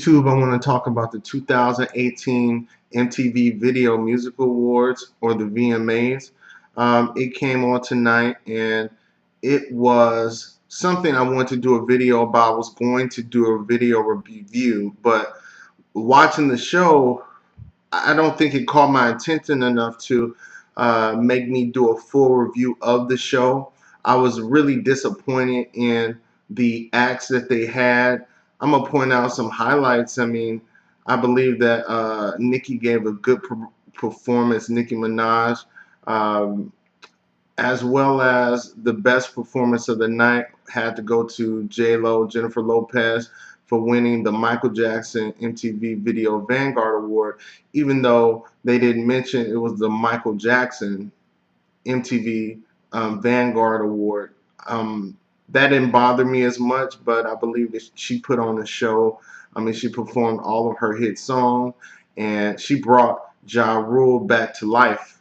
YouTube, I want to talk about the 2018 MTV Video Music Awards, or the VMAs. It came on tonight, and it was something I wanted to do a video about. I was going to do a video review, but watching the show, I don't think it caught my attention enough to make me do a full review of the show. I was really disappointed in the acts that they had. I'm gonna point out some highlights. I mean, I believe that Nicki gave a good performance, Nicki Minaj, um, as well as the best performance of the night had to go to J-Lo, Jennifer Lopez, for winning the Michael Jackson MTV Video Vanguard Award, even though they didn't mention it was the Michael Jackson MTV Vanguard Award. That didn't bother me as much, but I believe that she put on a show. I mean, she performed all of her hit songs, and she brought Ja Rule back to life.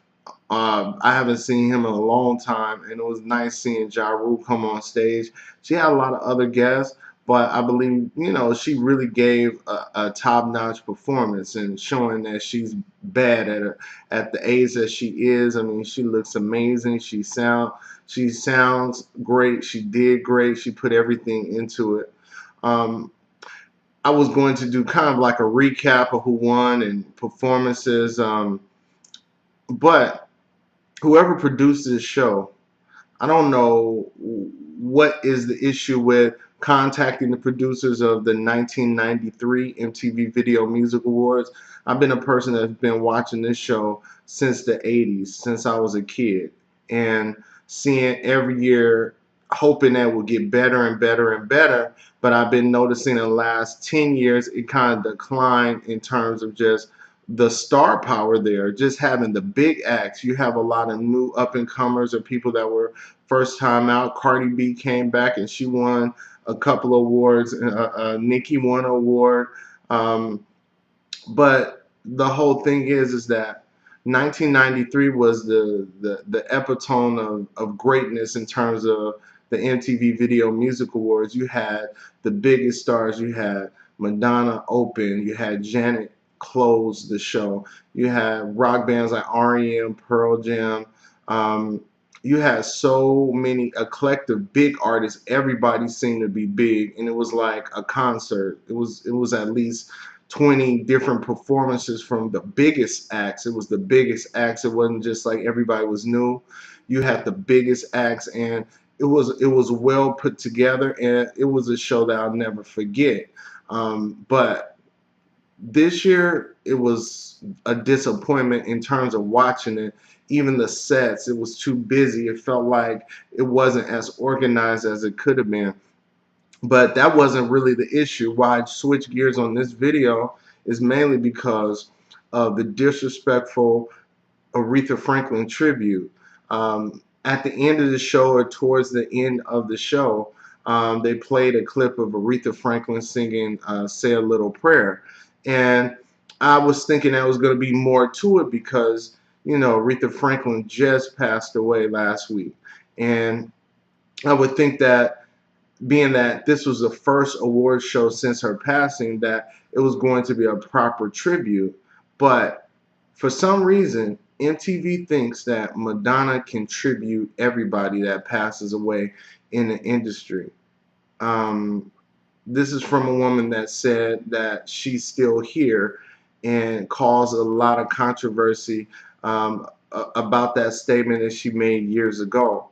I haven't seen him in a long time, and it was nice seeing Ja Rule come on stage. She had a lot of other guests, but I believe, she really gave a top-notch performance, and showing that she's bad at the age that she is. I mean, she looks amazing. She sounds great. She did great. She put everything into it. I was going to do kind of like a recap of who won and performances, but whoever produced this show, I don't know what is the issue with contacting the producers of the 1993 MTV Video Music Awards. I've been a person that's been watching this show since the 80s, since I was a kid, and seeing every year, hoping that it will get better and better and better. But I've been noticing in the last 10 years it kind of declined in terms of just the star power there, just having the big acts. You have a lot of new up-and-comers or people that were first time out. Cardi B came back and she won a couple of awards. Nicki won an award. But the whole thing is that 1993 was the epitome of greatness in terms of the MTV Video Music Awards. You had the biggest stars. You had Madonna open. You had Janet close the show. You had rock bands like REM, Pearl Jam. You had so many eclectic big artists. Everybody seemed to be big, and it was like a concert. It was at least 20 different performances from the biggest acts. It was the biggest acts. It wasn't just like everybody was new. You had the biggest acts, and it was well put together, and it was a show that I'll never forget. But this year, it was a disappointment in terms of watching it. Even the sets, it was too busy. It felt like it wasn't as organized as it could have been. But that wasn't really the issue. Why I switched gears on this video is mainly because of the disrespectful Aretha Franklin tribute. At the end of the show, or towards the end of the show, they played a clip of Aretha Franklin singing Say a Little Prayer. And I was thinking that was going to be more to it because, Aretha Franklin just passed away last week. And I would think that, being that this was the first award show since her passing, that it was going to be a proper tribute. But for some reason, MTV thinks that Madonna can tribute everybody that passes away in the industry. This is from a woman that said that she's still here, and caused a lot of controversy about that statement that she made years ago.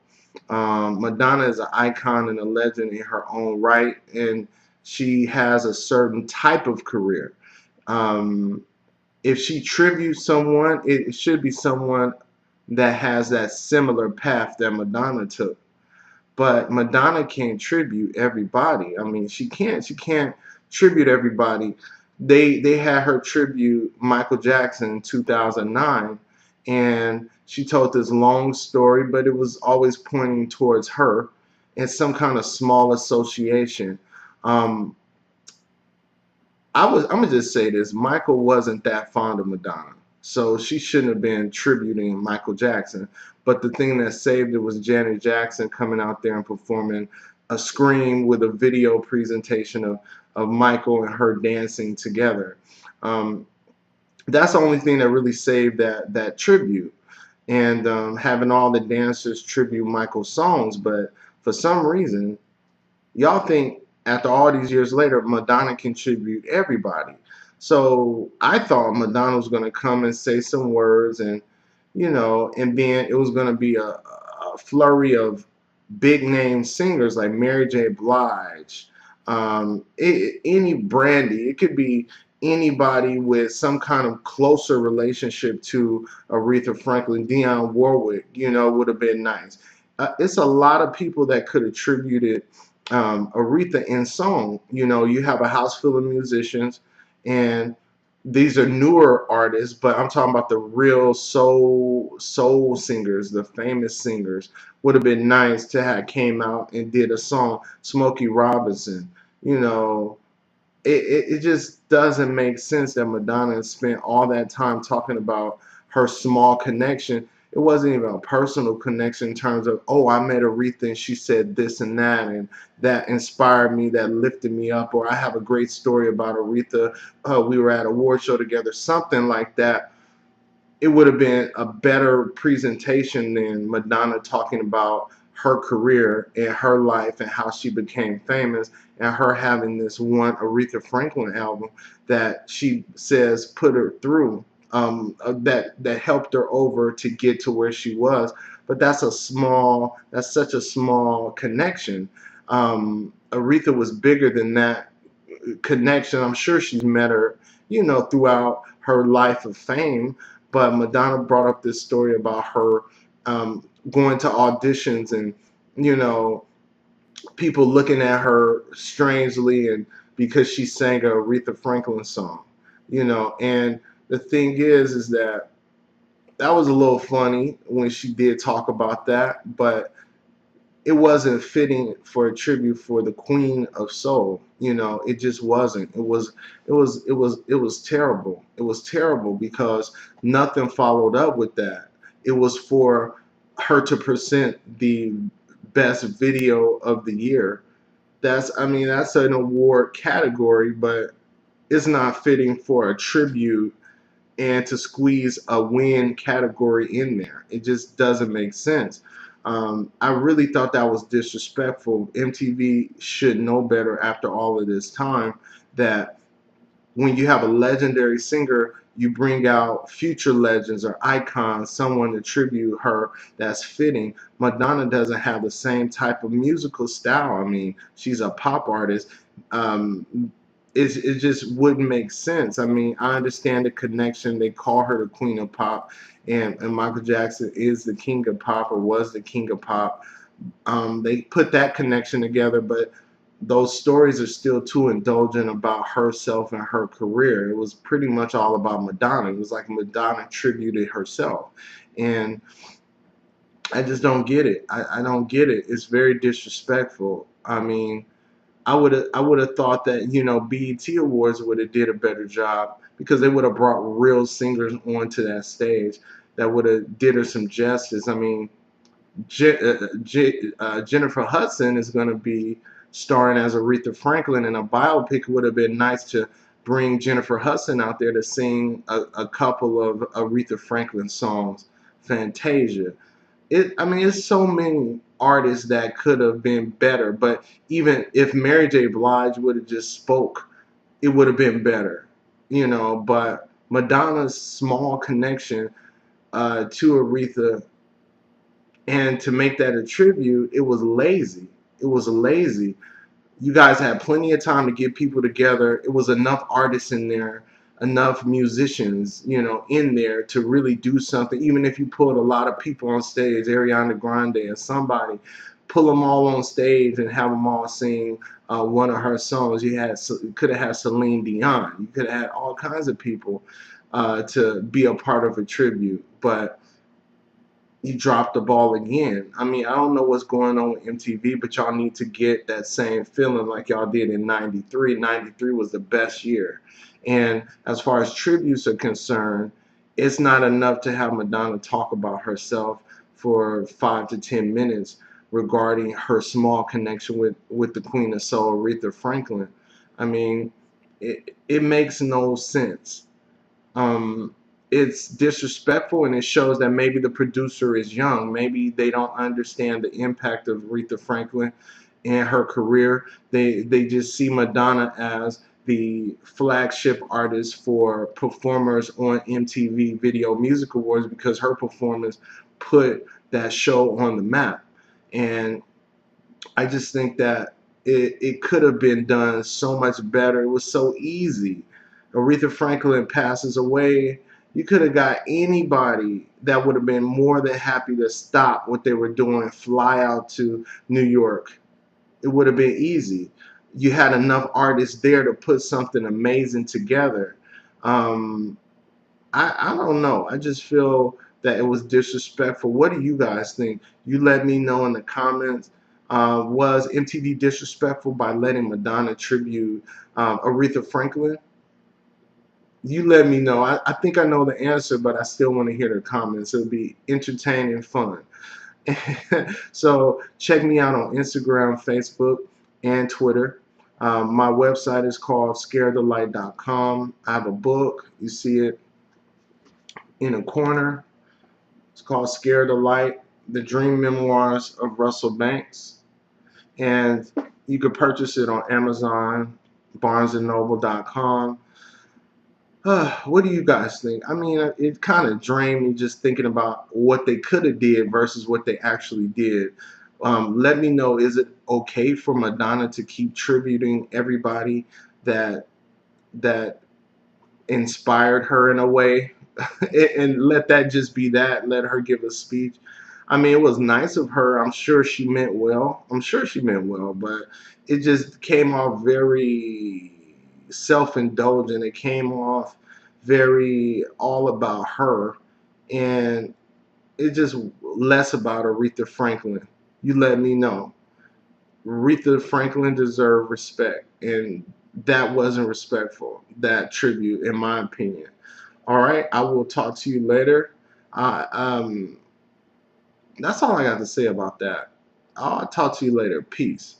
Madonna is an icon and a legend in her own right, and she has a certain type of career. If she tributes someone, it should be someone that has that similar path that Madonna took. But Madonna can't tribute everybody. I mean, she can't tribute everybody. They had her tribute Michael Jackson in 2009, and she told this long story, but it was always pointing towards her and some kind of small association. I'm gonna just say this: Michael wasn't that fond of Madonna, so she shouldn't have been tributing Michael Jackson. But the thing that saved it was Janet Jackson coming out there and performing a Scream with a video presentation of Michael and her dancing together. Um, that's the only thing that really saved that tribute, and having all the dancers tribute Michael's songs. But for some reason, y'all think after all these years later, Madonna can tribute everybody. So I thought Madonna was going to come and say some words, and and then it was going to be a flurry of big name singers like Mary J. Blige, any Brandy. It could be anybody with some kind of closer relationship to Aretha Franklin. Dionne Warwick, would have been nice. It's a lot of people that could have attributed Aretha in song. You have a house full of musicians, and these are newer artists, but I'm talking about the real soul singers, the famous singers. Would have been nice to have came out and did a song. Smokey Robinson, you know, it just doesn't make sense that Madonna spent all that time talking about her small connection. It wasn't even a personal connection in terms of, oh, I met Aretha and she said this and that inspired me, that lifted me up, or I have a great story about Aretha. We were at a award show together, something like that. It would have been a better presentation than Madonna talking about her career and her life and how she became famous, and her having this one Aretha Franklin album that she says put her through, that helped her over to get to where she was. But that's such a small connection. Aretha was bigger than that connection. I'm sure she's met her, throughout her life of fame. But Madonna brought up this story about her going to auditions, and you know people looking at her strangely, and because she sang a Aretha Franklin song. And the thing is that that was a little funny when she did talk about that, but it wasn't fitting for a tribute for the Queen of Soul. It just wasn't. It was terrible. It was terrible because nothing followed up with that. It was for her to present the best video of the year. That's an award category, but it's not fitting for a tribute and to squeeze a win category in there. It just doesn't make sense. I really thought that was disrespectful. MTV should know better after all of this time that when you have a legendary singer, you bring out future legends or icons, someone to tribute her that's fitting. Madonna doesn't have the same type of musical style. She's a pop artist. Um, it just wouldn't make sense. I understand the connection. They call her the Queen of Pop, and Michael Jackson is the King of Pop, or was the King of Pop. They put that connection together, but those stories are still too indulgent about herself and her career. It was pretty much all about Madonna. It was like Madonna tributed herself, and I just don't get it. I don't get it. It's very disrespectful. I would have thought that BET Awards would have did a better job because they would have brought real singers onto that stage that would have did her some justice. Jennifer Hudson is going to be starring as Aretha Franklin in a biopic. It would have been nice to bring Jennifer Hudson out there to sing a couple of Aretha Franklin songs. Fantasia. It's so many artists that could have been better, but even if Mary J. Blige would have just spoke, it would have been better, but Madonna's small connection to Aretha, and to make that a tribute, it was lazy. It was lazy. You guys had plenty of time to get people together. It was enough artists in there, enough musicians, in there to really do something. Even if you pulled a lot of people on stage, Ariana Grande or somebody, pull them all on stage and have them all sing one of her songs. You could have had Celine Dion. You could have had all kinds of people to be a part of a tribute, but you dropped the ball again. I don't know what's going on with MTV, but y'all need to get that same feeling like y'all did in 93. 93 was the best year. And as far as tributes are concerned, it's not enough to have Madonna talk about herself for 5 to 10 minutes regarding her small connection with the Queen of Soul, Aretha Franklin. I mean, it makes no sense. Um, it's disrespectful, and it shows that maybe the producer is young. Maybe they don't understand the impact of Aretha Franklin and her career. They just see Madonna as the flagship artist for performers on MTV Video Music Awards because her performance put that show on the map. And I just think that it could have been done so much better. It was so easy. Aretha Franklin passes away. You could have got anybody that would have been more than happy to stop what they were doing, fly out to New York. It would have been easy. You had enough artists there to put something amazing together. Um, I don't know. I just feel that it was disrespectful. What do you guys think? You let me know in the comments. Was MTV disrespectful by letting Madonna tribute Aretha Franklin? You let me know. I think I know the answer, but I still want to hear the comments. It'll be entertaining and fun. So check me out on Instagram, Facebook, and Twitter. My website is called scaretheLight.com. I have a book. You see it in a corner. It's called Scare the Light, The Dream Memoirs of Russell Banks. And you could purchase it on Amazon, barnesandnoble.com. What do you guys think? I mean, it kind of drained me just thinking about what they could have did versus what they actually did. Let me know, is it okay for Madonna to keep tributing everybody that that inspired her in a way? And let that just be that. Let her give a speech. I mean, it was nice of her. I'm sure she meant well. I'm sure she meant well, but it just came off very self-indulgent. It came off very all about her, and it just less about Aretha Franklin. You let me know. Aretha Franklin deserved respect, and that wasn't respectful. That tribute, in my opinion. All right, I will talk to you later. Uh, um, that's all I got to say about that. I'll talk to you later. Peace.